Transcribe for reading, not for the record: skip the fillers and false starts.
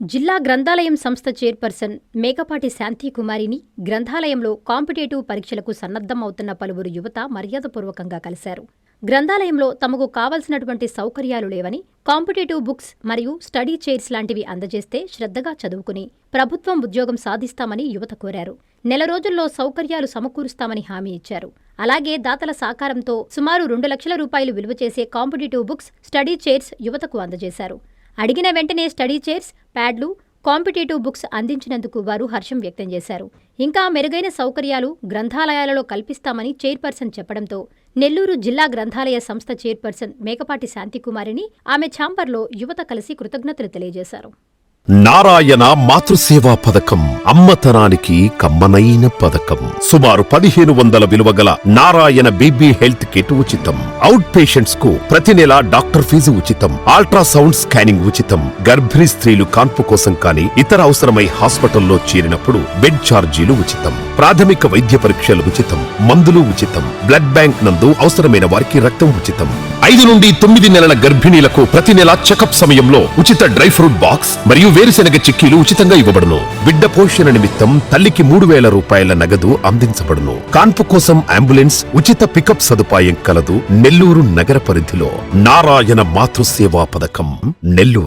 జిల్లా గ్రంథాలయం సంస్థ చైర్పర్సన్ మేకపాటి శాంతికుమారిని గ్రంథాలయంలో కాంపిటేటివ్ పరీక్షలకు సన్నద్ధమవుతున్న పలువురు యువత మర్యాదపూర్వకంగా కలిశారు. గ్రంథాలయంలో తమకు కావలసినటువంటి సౌకర్యాలు లేవని, కాంపిటేటివ్ బుక్స్ మరియు స్టడీ చైర్స్ లాంటివి అందజేస్తే శ్రద్ధగా చదువుకుని ప్రభుత్వం ఉద్యోగం సాధిస్తామని యువత కోరారు. నెల రోజుల్లో సౌకర్యాలు సమకూరుస్తామని హామీ ఇచ్చారు. అలాగే దాతల సహకారంతో సుమారు 2 లక్షల రూపాయలు విలువ చేసే కాంపిటేటివ్ బుక్స్, స్టడీ చైర్స్ యువతకు అందజేశారు. అడిగిన వెంటనే స్టడీ చైర్స్, ప్యాడ్లు, కాంపిటేటివ్ బుక్స్ అందించినందుకు వారు హర్షం వ్యక్తం చేశారు. ఇంకా మెరుగైన సౌకర్యాలు గ్రంథాలయాలలో కల్పిస్తామని చైర్పర్సన్ చెప్పడంతో నెల్లూరు జిల్లా గ్రంథాలయ సంస్థ చైర్పర్సన్ మేకపాటి శాంతికుమారిని ఆమె ఛాంబర్లో యువత కలిసి కృతజ్ఞతలు తెలియజేశారు. నారాయణ మాతృసేవా పథకం అమ్మతనానికి కమ్మనైన పథకం. సుమారు 1500 విలువ గల నారాయణ బేబీ హెల్త్ కిట్ ఉచితం. అవుట్ పేషెంట్స్ కు ప్రతి నెల డాక్టర్ ఫీజు ఉచితం. అల్ట్రాసౌండ్ స్కానింగ్ ఉచితం. గర్భిణీ స్త్రీలు కాన్పు కోసం కానీ ఇతర అవసరమై హాస్పిటల్లో చేరినప్పుడు బెడ్ ఛార్జీలు ఉచితం. ప్రాథమిక వైద్య పరీక్షలు ఉచితం. మందులు ఉచితం. బ్లడ్ బ్యాంక్ నందు అవసరమైన వారికి రక్తం ఉచితం. 5 నుండి 9 నెలల గర్భిణీలకు ప్రతి నెల చెకప్ సమయంలో ఉచిత డ్రై ఫ్రూట్ బాక్స్ మరియు వేరుశెనగ చిక్కీలు ఉచితంగా ఇవ్వబడును. బిడ్డ పోషణ నిమిత్తం తల్లికి 3000 రూపాయల నగదు అందించబడును. కాన్పు కోసం అంబులెన్స్, ఉచిత పికప్ సదుపాయం కలదు. నెల్లూరు నగర పరిధిలో నారాయణ మాతృసేవా పథకం, నెల్లూరు.